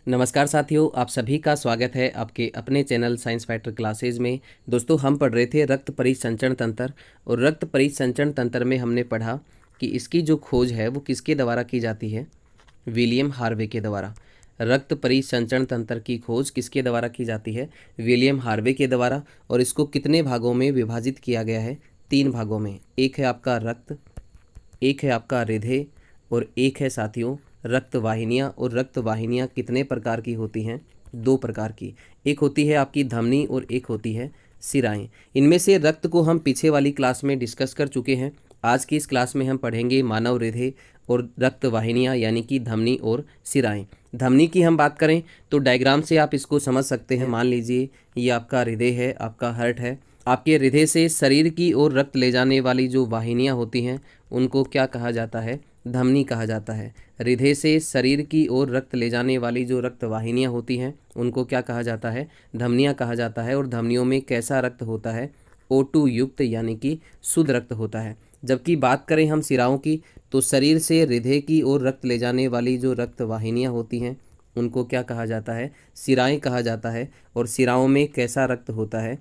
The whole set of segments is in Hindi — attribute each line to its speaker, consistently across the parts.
Speaker 1: नमस्कार साथियों, आप सभी का स्वागत है आपके अपने चैनल साइंस फैक्टर क्लासेज में। दोस्तों, हम पढ़ रहे थे रक्त परिसंचरण तंत्र, और रक्त परिसंचरण तंत्र में हमने पढ़ा कि इसकी जो खोज है वो किसके द्वारा की जाती है? विलियम हार्वे के द्वारा। रक्त परिसंचरण तंत्र की खोज किसके द्वारा की जाती है? विलियम हार्वे के द्वारा। और इसको कितने भागों में विभाजित किया गया है? 3 भागों में। एक है आपका रक्त, एक है आपका हृदय, और एक है साथियों रक्त वाहिनियाँ। और रक्त वाहिनियाँ कितने प्रकार की होती हैं? 2 प्रकार की। एक होती है आपकी धमनी और एक होती है सिराएं। इनमें से रक्त को हम पीछे वाली क्लास में डिस्कस कर चुके हैं। आज की इस क्लास में हम पढ़ेंगे मानव हृदय और रक्त वाहिनियाँ, यानी कि धमनी और सिराएं। धमनी की हम बात करें तो डायग्राम से आप इसको समझ सकते हैं। मान लीजिए ये आपका हृदय है, आपका हार्ट है। आपके हृदय से शरीर की ओर रक्त ले जाने वाली जो वाहिनियाँ होती हैं उनको क्या कहा जाता है? धमनी कहा जाता है। हृदय से शरीर की ओर रक्त ले जाने वाली जो रक्त वाहिनियाँ होती हैं उनको क्या कहा जाता है? धमनियाँ कहा जाता है। और धमनियों में कैसा रक्त होता है? O2 युक्त, यानी कि शुद्ध रक्त होता है। जबकि बात करें हम सिराओं की, तो शरीर से हृदय की ओर रक्त ले जाने वाली जो रक्त वाहिनियाँ होती हैं उनको क्या कहा जाता है? सिराएं कहा जाता है। और सिराओं में कैसा रक्त होता है?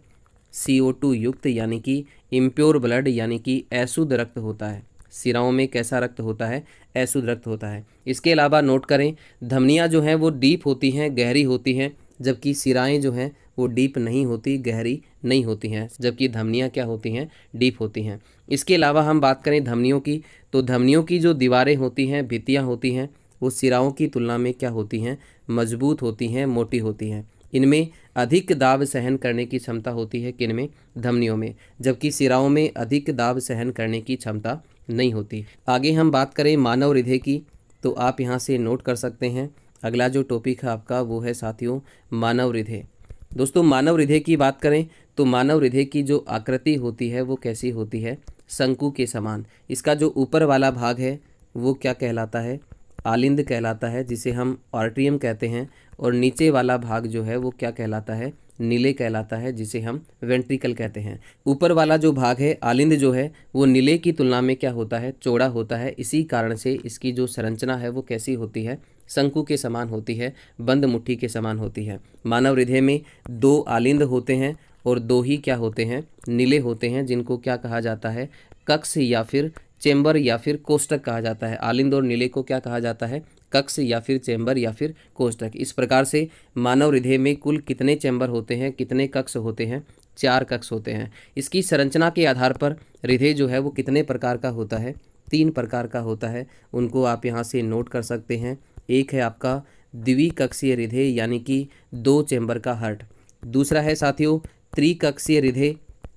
Speaker 1: CO2 युक्त, यानी कि इम्प्योर ब्लड, यानी कि अशुद्ध रक्त होता है। सिराओं में कैसा रक्त होता है? अशुद्ध रक्त होता है। इसके अलावा नोट करें, धमनियाँ जो हैं वो डीप होती हैं, गहरी होती हैं, जबकि सिराएं जो हैं वो डीप नहीं होती, गहरी नहीं होती हैं। जबकि धमनियाँ क्या होती हैं? डीप होती हैं। इसके अलावा हम बात करें धमनियों की, तो धमनियों की जो दीवारें होती हैं, भित्तियाँ होती हैं, वो सिराओं की तुलना में क्या होती हैं? मजबूत होती हैं, मोटी होती हैं। इनमें अधिक दाब सहन करने की क्षमता होती है, किनमें? धमनियों में। जबकि सिराओं में अधिक दाब सहन करने की क्षमता नहीं होती। आगे हम बात करें मानव हृदय की, तो आप यहाँ से नोट कर सकते हैं। अगला जो टॉपिक है आपका वो है साथियों मानव हृदय। दोस्तों, मानव हृदय की बात करें तो मानव हृदय की जो आकृति होती है वो कैसी होती है? शंकु के समान। इसका जो ऊपर वाला भाग है वो क्या कहलाता है? आलिंद कहलाता है, जिसे हम आर्ट्रियम कहते हैं। और नीचे वाला भाग जो है वो क्या कहलाता है? नीले कहलाता है, जिसे हम वेंट्रिकल कहते हैं। ऊपर वाला जो भाग है आलिंद जो है वो नीले की तुलना में क्या होता है? चौड़ा होता है। इसी कारण से इसकी जो संरचना है वो कैसी होती है? शंकु के समान होती है, बंद मुट्ठी के समान होती है। मानव हृदय में 2 आलिंद होते हैं और 2 ही क्या होते हैं? नीले होते हैं, जिनको क्या कहा जाता है? कक्ष या फिर चेंबर या फिर कोष्ठक कहा जाता है। आलिंद और नीले को क्या कहा जाता है? कक्ष या फिर चेंबर या फिर कोष्ठक। इस प्रकार से मानव हृदय में कुल कितने चेंबर होते हैं, कितने कक्ष होते हैं? 4 कक्ष होते हैं। इसकी संरचना के आधार पर हृदय जो है वो कितने प्रकार का होता है? 3 प्रकार का होता है। उनको आप यहाँ से नोट कर सकते हैं। एक है आपका द्विकक्षीय हृदय, यानी कि 2 चेंबर का हार्ट। दूसरा है साथियों त्रिकक्षीय हृदय,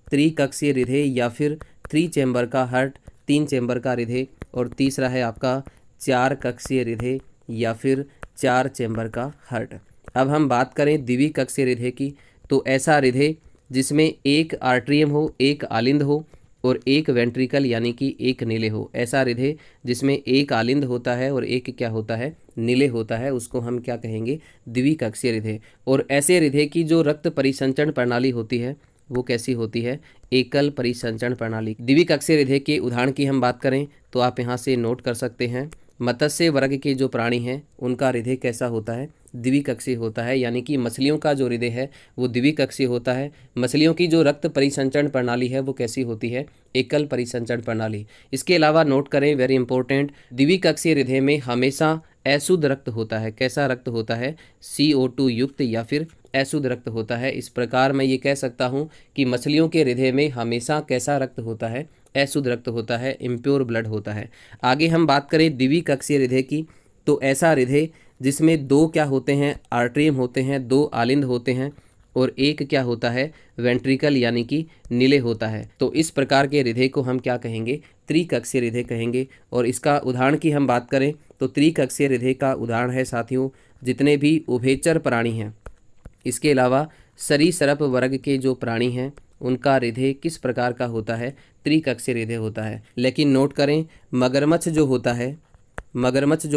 Speaker 1: त्रिकक्षीय हृदय या फिर 3 चेंबर का हार्ट, 3 चेंबर का हृदय। और तीसरा है आपका 4 कक्षीय हृदय या फिर 4 चेंबर का हार्ट। अब हम बात करें द्विकक्षीय हृदय की, तो ऐसा हृदय जिसमें एक आर्ट्रियम हो, एक आलिंद हो और एक वेंट्रिकल, यानी कि एक नीले हो। ऐसा हृदय जिसमें एक आलिंद होता है और एक क्या होता है? नीले होता है, उसको हम क्या कहेंगे? द्विकक्षीय हृदय। और ऐसे हृदय की जो रक्त परिसंचरण प्रणाली होती है वो कैसी होती है? एकल परिसंचरण प्रणाली। द्विकक्षीय हृदय के उदाहरण की हम बात करें तो आप यहाँ से नोट कर सकते हैं। मत्स्य वर्ग के जो प्राणी हैं उनका हृदय कैसा होता है? द्विकक्षीय होता है, यानी कि मछलियों का जो हृदय है वो द्विकक्षीय होता है। मछलियों की जो रक्त परिसंचरण प्रणाली है वो कैसी होती है? एकल परिसंचरण प्रणाली। इसके अलावा नोट करें, वेरी इंपॉर्टेंट, द्विकक्षीय हृदय में हमेशा अशुद्ध रक्त होता है। कैसा रक्त होता है? CO2 युक्त या फिर अशुद्ध रक्त होता है। इस प्रकार मैं ये कह सकता हूँ कि मछलियों के हृदय में हमेशा कैसा रक्त होता है? अशुद्ध रक्त होता है, इम्प्योर ब्लड होता है। आगे हम बात करें द्विकक्षीय हृदय की, तो ऐसा हृदय जिसमें 2 क्या होते हैं? आर्ट्रियम होते हैं, 2 आलिंद होते हैं और एक क्या होता है? वेंट्रिकल, यानी कि नीले होता है। तो इस प्रकार के हृदय को हम क्या कहेंगे? त्रिकक्षीय हृदय कहेंगे। और इसका उदाहरण की हम बात करें तो त्रिकक्षीय हृदय का उदाहरण है साथियों जितने भी उभयचर प्राणी हैं। इसके अलावा सरीसृप वर्ग के जो प्राणी हैं उनका हृदय किस प्रकार का होता है? त्रिकक्षीय हृदय होता है। लेकिन नोट करें, मगरमच्छ जो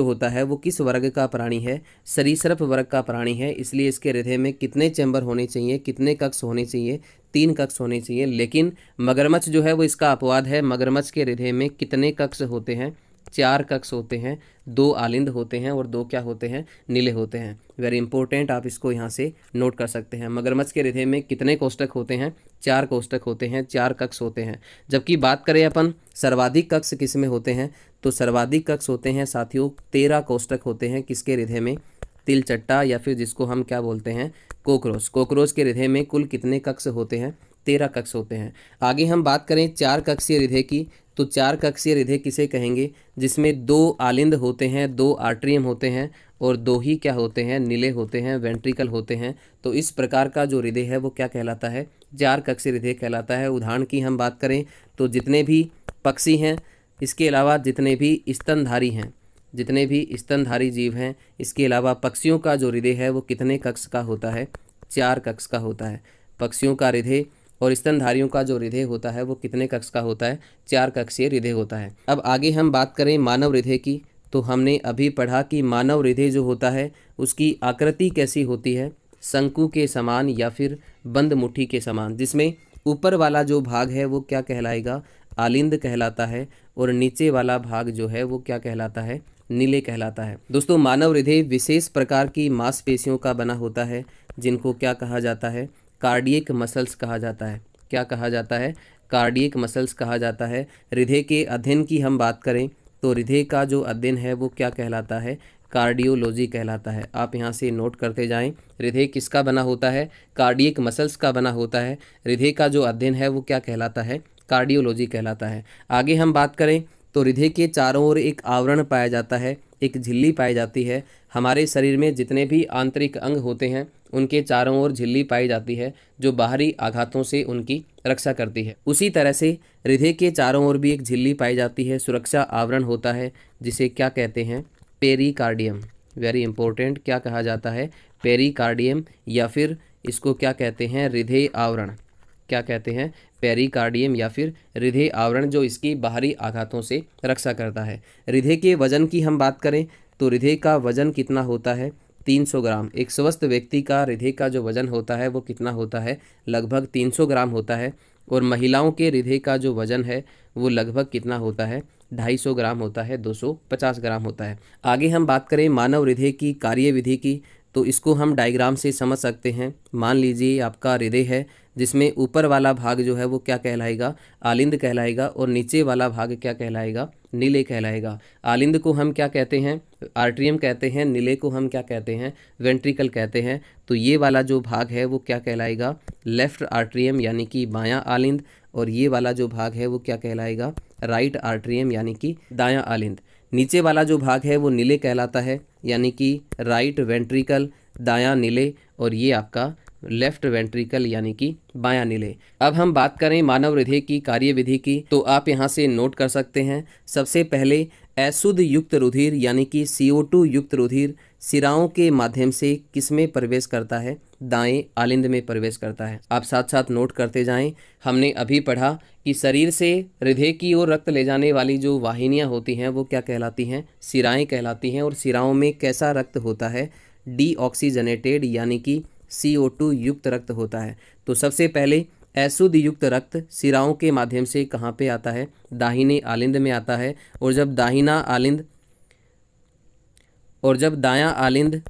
Speaker 1: होता है वो किस वर्ग का प्राणी है? सरीसृप वर्ग का प्राणी है। इसलिए इसके हृदय में कितने चैम्बर होने चाहिए, कितने कक्ष होने चाहिए? 3 कक्ष होने चाहिए। लेकिन मगरमच्छ जो है वो इसका अपवाद है। मगरमच्छ के हृदय में कितने कक्ष होते हैं? 4 कक्ष होते हैं, 2 आलिंद होते हैं और 2 क्या होते हैं, नीले होते हैं। वेरी इंपॉर्टेंट, आप इसको यहाँ से नोट कर सकते हैं। मगरमच्छ के हृदय में कितने कोष्ठक होते हैं, 4 कोष्ठक होते हैं, 4 कक्ष होते हैं। जबकि बात करें अपन सर्वाधिक कक्ष किस में होते हैं, तो सर्वाधिक कक्ष होते हैं साथियों 13 कोष्ठक होते हैं किसके हृदय में, तिलचट्टा या फिर जिसको हम क्या बोलते हैं, कोकरोच। कोकरोच के हृदय में कुल कितने कक्ष होते हैं, 13 कक्ष होते हैं। आगे हम बात करें 4 कक्षीय हृदय की, तो 4 कक्षीय हृदय किसे कहेंगे, जिसमें 2 आलिंद होते हैं, 2 आर्ट्रियम होते हैं और 2 ही क्या होते हैं, नीले होते हैं, वेंट्रिकल होते हैं। तो इस प्रकार का जो हृदय है वो क्या कहलाता है, 4 कक्षीय हृदय कहलाता है। उदाहरण की हम बात करें तो जितने भी पक्षी हैं, इसके अलावा जितने भी स्तनधारी हैं, जितने भी स्तनधारी जीव हैं, इसके अलावा पक्षियों का जो हृदय है वो कितने कक्ष का होता है, 4 कक्ष का होता है। पक्षियों का हृदय और स्तनधारियों का जो हृदय होता है वो कितने कक्ष का होता है, 4 कक्षीय हृदय होता है। अब आगे हम बात करें मानव हृदय की, तो हमने अभी पढ़ा कि मानव हृदय जो होता है उसकी आकृति कैसी होती है, शंकु के समान या फिर बंद मुट्ठी के समान, जिसमें ऊपर वाला जो भाग है वो क्या कहलाएगा, आलिंद कहलाता है और नीचे वाला भाग जो है वो क्या कहलाता है, नीले कहलाता है। दोस्तों मानव हृदय विशेष प्रकार की मांसपेशियों का बना होता है जिनको क्या कहा जाता है, कार्डियक मसल्स कहा जाता है। क्या कहा जाता है, कार्डियक मसल्स कहा जाता है। हृदय के अध्ययन की हम बात करें तो हृदय का जो अध्ययन है वो क्या कहलाता है, कार्डियोलॉजी कहलाता है। आप यहाँ से नोट करते जाएं, हृदय किसका बना होता है, कार्डियक मसल्स का बना होता है। हृदय का जो अध्ययन है वो क्या कहलाता है, कार्डियोलॉजी कहलाता है। आगे हम बात करें तो हृदय के चारों ओर एक आवरण पाया जाता है, एक झिल्ली पाई जाती है। हमारे शरीर में जितने भी आंतरिक अंग होते हैं उनके चारों ओर झिल्ली पाई जाती है जो बाहरी आघातों से उनकी रक्षा करती है। उसी तरह से हृदय के चारों ओर भी एक झिल्ली पाई जाती है, सुरक्षा आवरण होता है, जिसे क्या कहते हैं, पेरिकार्डियम। वेरी इंपॉर्टेंट, क्या कहा जाता है, पेरिकार्डियम, या फिर इसको क्या कहते हैं, हृदय आवरण। क्या कहते हैं, पेरिकार्डियम या फिर हृदय आवरण, जो इसकी बाहरी आघातों से रक्षा करता है। हृदय के वजन की हम बात करें तो हृदय का वजन कितना होता है, 300 ग्राम। एक स्वस्थ व्यक्ति का हृदय का जो वजन होता है वो कितना होता है, लगभग 300 ग्राम होता है। और महिलाओं के हृदय का जो वजन है वो लगभग कितना होता है, 250 ग्राम होता है, 250 ग्राम होता है। आगे हम बात करें मानव हृदय की कार्यविधि की, तो इसको हम डायग्राम से समझ सकते हैं। मान लीजिए आपका हृदय है जिसमें ऊपर वाला भाग जो है वो क्या कहलाएगा, आलिंद कहलाएगा और नीचे वाला भाग क्या कहलाएगा, नीले कहलाएगा। आलिंद को हम क्या कहते हैं, आर्ट्रियम कहते हैं, नीले को हम क्या कहते हैं, वेंट्रिकल कहते हैं। तो ये वाला जो भाग है वो क्या कहलाएगा, लेफ्ट आर्ट्रियम यानी कि बायां आलिंद, और ये वाला जो भाग है वो क्या कहलाएगा, राइट आर्ट्रियम यानी कि दायां आलिंद। नीचे वाला जो भाग है वो नीले कहलाता है यानी कि राइट वेंट्रिकल, दायां नीले, और ये आपका लेफ्ट वेंट्रिकल यानी कि बायां नीले। अब हम बात करें मानव हृदय की कार्यविधि की, तो आप यहाँ से नोट कर सकते हैं। सबसे पहले अशुद्ध युक्त रुधिर यानी कि CO2 युक्त रुधिर सिराओं के माध्यम से किसमें प्रवेश करता है, दाएं आलिंद में प्रवेश करता है। आप साथ साथ नोट करते जाएं। हमने अभी पढ़ा कि शरीर से हृदय की ओर रक्त ले जाने वाली जो वाहिनियां होती हैं वो क्या कहलाती हैं, सिराएं कहलाती हैं। और सिराओं में कैसा रक्त होता है, डीऑक्सीजनेटेड यानी कि CO2 युक्त रक्त होता है। तो सबसे पहले अशुद्ध युक्त रक्त सिराओं के माध्यम से कहाँ पे आता है, दाहिने आलिंद में आता है। और जब दाहिना आलिंद और जब दायां आलिंद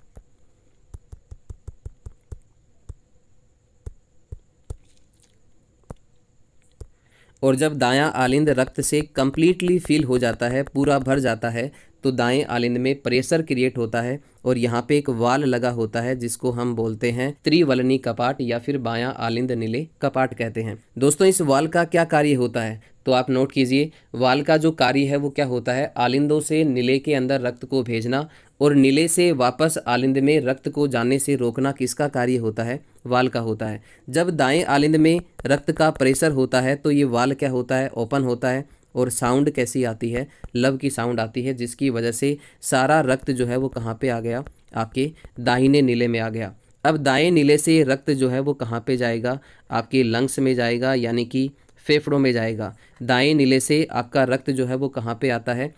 Speaker 1: और जब दायां आलिंद रक्त से कंप्लीटली फिल हो जाता है, पूरा भर जाता है, तो दाएं आलिंद में प्रेशर क्रिएट होता है और यहाँ पे एक वाल लगा होता है जिसको हम बोलते हैं त्रिवलनी कपाट या फिर बायां आलिंद नीले कपाट कहते हैं। दोस्तों इस वाल का क्या कार्य होता है, तो आप नोट कीजिए। वाल का जो कार्य है वो क्या होता है, आलिंदों से नीले के अंदर रक्त को भेजना और नीले से वापस आलिंद में रक्त को जाने से रोकना किसका कार्य होता है, वाल का होता है। जब दाएं आलिंद में रक्त का प्रेशर होता है तो ये वाल क्या होता है, ओपन होता है और साउंड कैसी आती है, लब की साउंड आती है, जिसकी वजह से सारा रक्त जो है वो कहाँ पे आ गया, आपके दाहिने नीले में आ गया। अब दाएं नीले से रक्त जो है वो कहाँ पे जाएगा, आपके लंग्स में जाएगा यानी कि फेफड़ों में जाएगा। दाएं नीले से आपका रक्त जो है वो कहाँ पे आता है,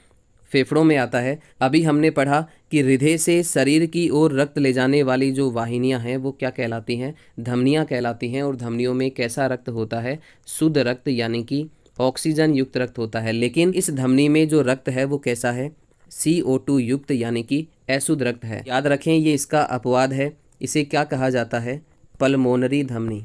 Speaker 1: फेफड़ों में आता है। अभी हमने पढ़ा कि हृदय से शरीर की ओर रक्त ले जाने वाली जो वाहिनियां हैं वो क्या कहलाती हैं, धमनियां कहलाती हैं। और धमनियों में कैसा रक्त होता है, शुद्ध रक्त यानी कि ऑक्सीजन युक्त रक्त होता है। लेकिन इस धमनी में जो रक्त है वो कैसा है, CO2 युक्त यानी कि अशुद्ध रक्त है। याद रखें ये इसका अपवाद है। इसे क्या कहा जाता है, पल्मोनरी धमनी।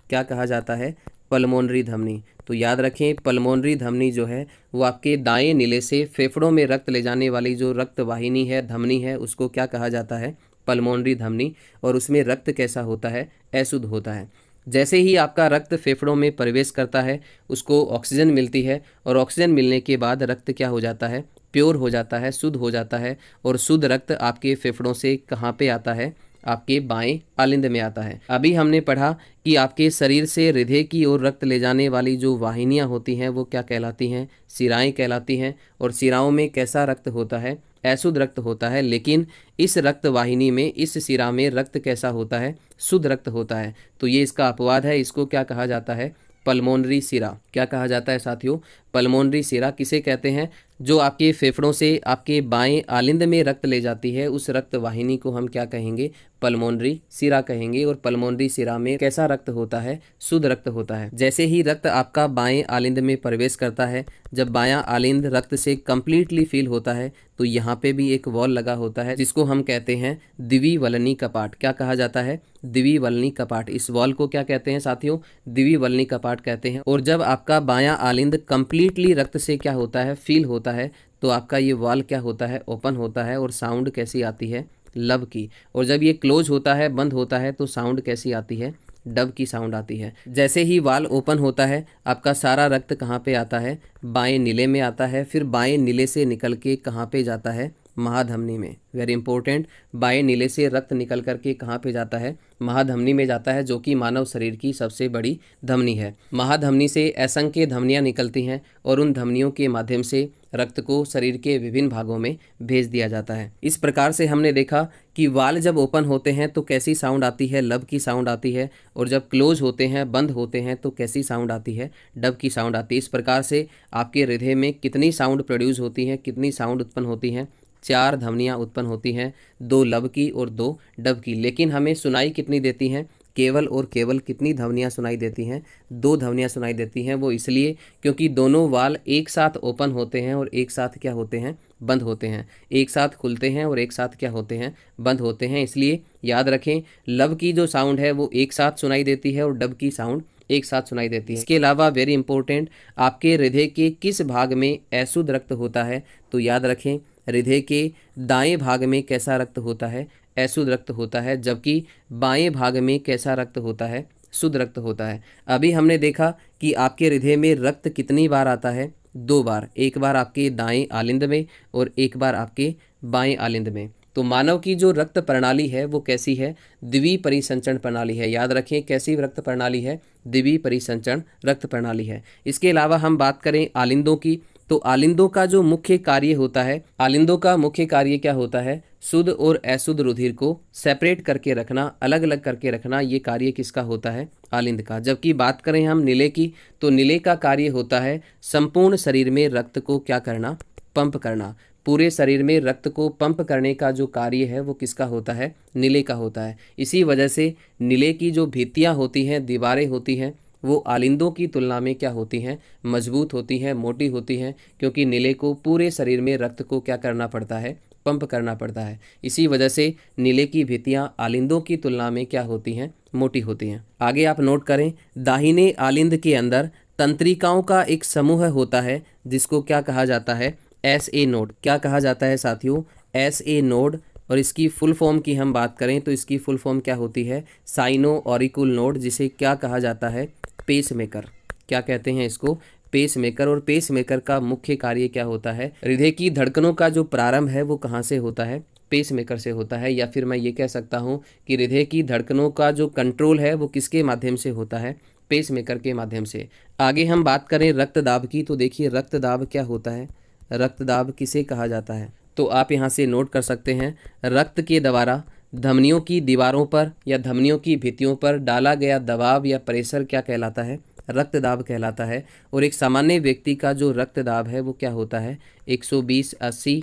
Speaker 1: क्या कहा जाता है, पल्मोनरी धमनी। तो याद रखें पल्मोनरी धमनी जो है वो आपके दाएं नीले से फेफड़ों में रक्त ले जाने वाली जो रक्त वाहिनी है, धमनी है, उसको क्या कहा जाता है, पल्मोनरी धमनी। और उसमें रक्त कैसा होता है, अशुद्ध होता है। जैसे ही आपका रक्त फेफड़ों में प्रवेश करता है उसको ऑक्सीजन मिलती है और ऑक्सीजन मिलने के बाद रक्त क्या हो जाता है, प्योर हो जाता है, शुद्ध हो जाता है। और शुद्ध रक्त आपके फेफड़ों से कहाँ पे आता है, आपके बाएं आलिंद में आता है। अभी हमने पढ़ा कि आपके शरीर से हृदय की ओर रक्त ले जाने वाली जो वाहिनियां होती हैं वो क्या कहलाती हैं, शिराएं कहलाती हैं। और शिराओं में कैसा रक्त होता है, अशुद्ध रक्त होता है। लेकिन इस रक्त वाहिनी में, इस शिरा में रक्त कैसा होता है, शुद्ध रक्त होता है। तो ये इसका अपवाद है। इसको क्या कहा जाता है, पल्मोनरी शिरा। क्या कहा जाता है साथियों, पल्मोनरी शिरा। किसे कहते हैं, जो आपके फेफड़ों से आपके बाएं आलिंद में रक्त ले जाती है उस रक्त वाहिनी को हम क्या कहेंगे, पल्मोनरी शिरा कहेंगे। और पल्मोनरी शिरा में कैसा रक्त होता है, शुद्ध रक्त होता है। जैसे ही रक्त आपका बाएं आलिंद में प्रवेश करता है, जब बायां आलिंद रक्त से कंप्लीटली फिल होता है तो यहाँ पे भी एक वॉल लगा होता है जिसको हम कहते हैं द्विवलनी कपाट। क्या कहा जाता है, द्विवलनी कपाट। इस वॉल को क्या कहते हैं साथियों, द्विवलनी कपाट कहते हैं। और जब आपका बायां आलिंद कंप्लीटली रक्त से क्या होता है, फिल होता है, तो आपका ये वॉल क्या होता है, ओपन होता है। और साउंड कैसी आती है, लब की। और जब ये क्लोज होता है, बंद होता है, तो साउंड कैसी आती है, डब की साउंड आती है। जैसे ही वाल ओपन होता है आपका सारा रक्त कहाँ पे आता है, बाएं नीले में आता है। फिर बाएं नीले से निकल के कहाँ पे जाता है, महाधमनी में। वेरी इंपॉर्टेंट, बाएं नीले से रक्त निकल करके कहाँ पे जाता है, महाधमनी में जाता है, जो कि मानव शरीर की सबसे बड़ी धमनी है। महाधमनी से असंख्य धमनियाँ निकलती हैं और उन धमनियों के माध्यम से रक्त को शरीर के विभिन्न भागों में भेज दिया जाता है। इस प्रकार से हमने देखा कि वाल जब ओपन होते हैं तो कैसी साउंड आती है, लब की साउंड आती है। और जब क्लोज होते हैं, बंद होते हैं, तो कैसी साउंड आती है, डब की साउंड आती है। इस प्रकार से आपके हृदय में कितनी साउंड प्रोड्यूस होती हैं, कितनी साउंड उत्पन्न होती हैं, 4 धमनियाँ उत्पन्न होती हैं, 2 लब की और 2 डब की। लेकिन हमें सुनाई कितनी देती हैं, केवल और केवल कितनी ध्वनियाँ सुनाई देती हैं, 2 ध्वनियाँ सुनाई देती हैं। वो इसलिए क्योंकि दोनों वाल एक साथ ओपन होते हैं और एक साथ क्या होते हैं, बंद होते हैं। एक साथ खुलते हैं और एक साथ क्या होते हैं, बंद होते हैं। इसलिए याद रखें लब की जो साउंड है वो एक साथ सुनाई देती है और डब की साउंड एक साथ सुनाई देती है। इसके अलावा वेरी इंपॉर्टेंट, आपके हृदय के किस भाग में अशुद्ध रक्त होता है, तो याद रखें हृदय के दाएं भाग में कैसा रक्त होता है, अशुद्ध रक्त होता है। जबकि बाएं भाग में कैसा रक्त होता है, शुद्ध रक्त होता है। अभी हमने देखा कि आपके हृदय में रक्त कितनी बार आता है, 2 बार। एक बार आपके दाएं आलिंद में और एक बार आपके बाएं आलिंद में। तो मानव की जो रक्त प्रणाली है वो कैसी है, द्विपरिसंचरण प्रणाली है। याद रखें कैसी रक्त प्रणाली है, द्विपरिसंचरण रक्त प्रणाली है। इसके अलावा हम बात करें आलिंदों की, तो आलिंदों का जो मुख्य कार्य होता है, आलिंदों का मुख्य कार्य क्या होता है, शुद्ध और अशुद्ध रुधिर को सेपरेट करके रखना, अलग अलग करके रखना। ये कार्य किसका होता है, आलिंद का। जबकि बात करें हम नीले की, तो नीले का कार्य होता है संपूर्ण शरीर में रक्त को क्या करना, पंप करना। पूरे शरीर में रक्त को पंप करने का जो कार्य है वो किसका होता है, नीले का होता है। इसी वजह से नीले की जो भित्तियाँ होती हैं, दीवारें होती हैं, वो आलिंदों की तुलना में क्या होती हैं, मजबूत होती हैं, मोटी होती हैं। क्योंकि नीले को पूरे शरीर में रक्त को क्या करना पड़ता है, पंप करना पड़ता है। इसी वजह से नीले की भित्तियाँ आलिंदों की तुलना में क्या होती हैं, मोटी होती हैं। आगे आप नोट करें, दाहिने आलिंद के अंदर तंत्रिकाओं का एक समूह होता है जिसको क्या कहा जाता है, SA नोड। क्या कहा जाता है साथियों, SA नोड। और इसकी फुल फॉर्म की हम बात करें तो इसकी फुल फॉर्म क्या होती है, साइनो ऑरिकुल नोड, जिसे क्या कहा जाता है, पेस मेकर। क्या कहते हैं इसको, पेस मेकर। और पेस मेकर का मुख्य कार्य क्या होता है, हृदय की धड़कनों का जो प्रारंभ है वो कहाँ से होता है, पेस मेकर से होता है। या फिर मैं ये कह सकता हूँ कि हृदय की धड़कनों का जो कंट्रोल है वो किसके माध्यम से होता है, पेस मेकर के माध्यम से। आगे हम बात करें रक्तदाब की, तो देखिए रक्तदाब क्या होता है, रक्तदाब किसे कहा जाता है, तो आप यहाँ से नोट कर सकते हैं, रक्त के द्वारा धमनियों की दीवारों पर या धमनियों की भित्तियों पर डाला गया दबाव या प्रेशर क्या कहलाता है, रक्तदाब कहलाता है। और एक सामान्य व्यक्ति का जो रक्तदाब है वो क्या होता है, 120/80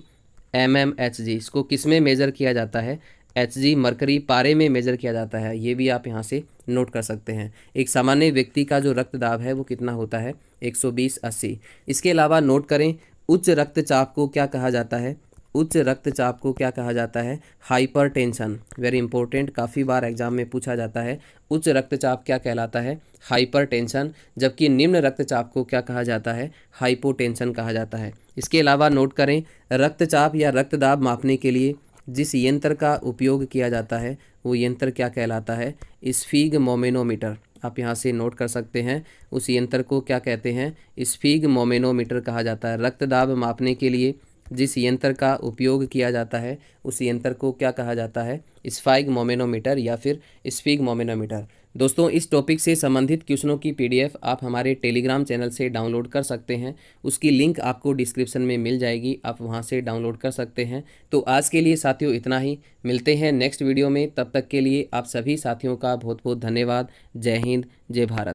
Speaker 1: mmHg। इसको किस में मेज़र किया जाता है, Hg मरकरी पारे में मेजर किया जाता है, ये भी आप यहाँ से नोट कर सकते हैं। एक सामान्य व्यक्ति का जो रक्तदाब है वो कितना होता है, 120/80। इसके अलावा नोट करें, उच्च रक्तचाप को क्या कहा जाता है, उच्च रक्तचाप को क्या कहा जाता है, हाइपरटेंशन। वेरी इंपॉर्टेंट, काफ़ी बार एग्जाम में पूछा जाता है, उच्च रक्तचाप क्या कहलाता है, हाइपरटेंशन, जबकि निम्न रक्तचाप को क्या कहा जाता है, हाइपोटेंशन कहा जाता है। इसके अलावा नोट करें, रक्तचाप या रक्तदाब मापने के लिए जिस यंत्र का उपयोग किया जाता है वो यंत्र क्या कहलाता है, स्फिग्मोमेनोमीटर। आप यहाँ से नोट कर सकते हैं, उस यंत्र को क्या कहते हैं, स्फिग्मोमेनोमीटर कहा जाता है। रक्तदाब मापने के लिए जिस यंत्र का उपयोग किया जाता है उस यंत्र को क्या कहा जाता है, स्फिग्मोमेनोमीटर या फिर स्फिग्मोमेनोमीटर। दोस्तों, इस टॉपिक से संबंधित क्वेश्चनों की पीडीएफ आप हमारे टेलीग्राम चैनल से डाउनलोड कर सकते हैं, उसकी लिंक आपको डिस्क्रिप्शन में मिल जाएगी, आप वहां से डाउनलोड कर सकते हैं। तो आज के लिए साथियों इतना ही, मिलते हैं नेक्स्ट वीडियो में, तब तक के लिए आप सभी साथियों का बहुत बहुत धन्यवाद। जय हिंद, जय भारत।